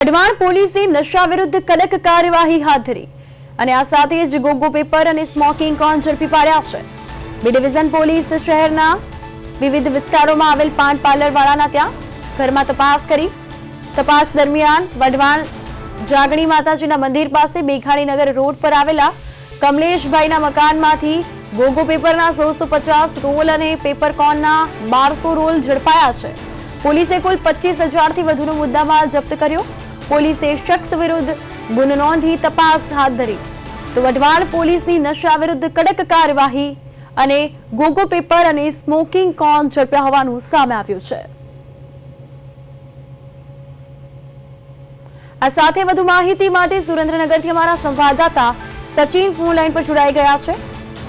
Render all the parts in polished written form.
વઢવાણ પોલીસે નશા વિરુદ્ધ કડક કાર્યવાહી હાથ ધરી અને આ સાથે જ ગોગો પેપર અને સ્મોકિંગ કોન ઝડપી પાડ્યા છે। બી ડિવિઝન પોલીસ શહેરના વિવિધ વિસ્તારોમાં આવેલ પાન પાર્લર વાળાના ત્યાં ઘરમાં તપાસ કરી। તપાસ દરમિયાન વઢવાણ જાગણી માતાજીના મંદિર પાસે બેખાણીનગર રોડ પર આવેલા કમલેશભાઈના મકાનમાંથી ગોગો પેપરના 1650 રોલ અને પેપર કોનના 1200 રોલ ઝડપાયા છે। પોલીસે કુલ 25,000 થી વધુનો મુદ્દામાલ જપ્ત કર્યો। પોલીસે શખ્સ વિરુદ્ધ ગુનો નોંધી તપાસ હાથ ધરી તો વઢવાણ પોલીસની નશા વિરુદ્ધ કડક કાર્યવાહી અને ગોગો પેપર અને સ્મોકિંગ કોન ઝડપ્યા હોવાનું સામે આવ્યું છે। આ સાથે વધુ માહિતી માટે સુરેન્દ્રનગરથી અમારા સંવાદદાતા સચિન ફોન લાઈન પર જોડાઈ ગયા છે।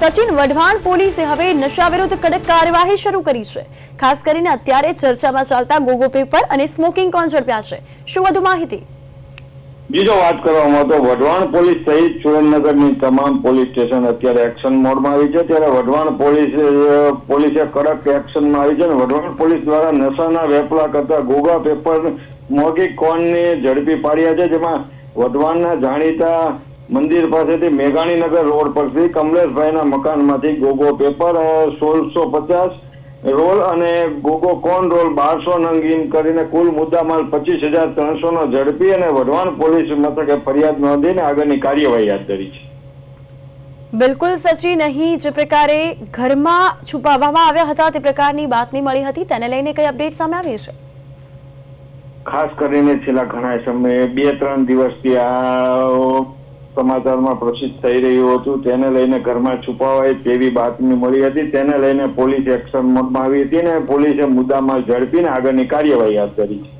સચિન, વઢવાણ પોલીસે હવે નશા વિરુદ્ધ કડક કાર્યવાહી શરૂ કરી છે। ખાસ કરીને અત્યારે ચર્ચામાં ચાલતા ગોગો પેપર અને સ્મોકિંગ કોન ઝડપ્યા છે, શું વધુ માહિતી? બીજો વાત કરવામાં તો વઢવાણ પોલીસ સહિત સુરેન્દ્રનગરની તમામ પોલીસ સ્ટેશન અત્યારે એક્શન મોડમાં આવી છે। ત્યારે વઢવાણ પોલીસે કડક એક્શનમાં આવી છે અને વઢવાણ પોલીસ દ્વારા નશાના વેપલા કરતા ગોગા પેપર સ્મોકિંગ કોનને ઝડપી પાડ્યા છે। જેમાં વઢવાણના જાણીતા મંદિર પાસેથી મેઘાણીનગર રોડ પરથી કમલેશભાઈના મકાનમાંથી ગોગો પેપર 1650 રોલ અને ગોગો કોન રોલ 1200 નંગ ઇન કરીને કુલ મુદ્દામાલ 25,300 નો ઝડપી અને વઢવાણ પોલીસ મથકે ફરિયાદ નોંધીને આગળની કાર્યવાહી હાથ ધરી છે। બિલકુલ સચિન, અહીં જે પ્રકારે ઘરમાં છુપાવવામાં આવ્યા હતા તે પ્રકારની બાતમી મળી હતી, તેને લઈને કઈ અપડેટ સામે આવી છે? ખાસ કરીને છેલ્લા ઘણા સમયે 2-3 દિવસથી આ સમાચારમાં પ્રસિદ્ધ થઈ રહ્યું હતું, તેને લઈને ઘરમાં છુપાવાય તેવી બાતમી મળી હતી। તેને લઈને પોલીસ એક્શન મોડમાં આવી હતી અને પોલીસે મુદ્દામાલ ઝડપીને આગળની કાર્યવાહી હાથ ધરી છે।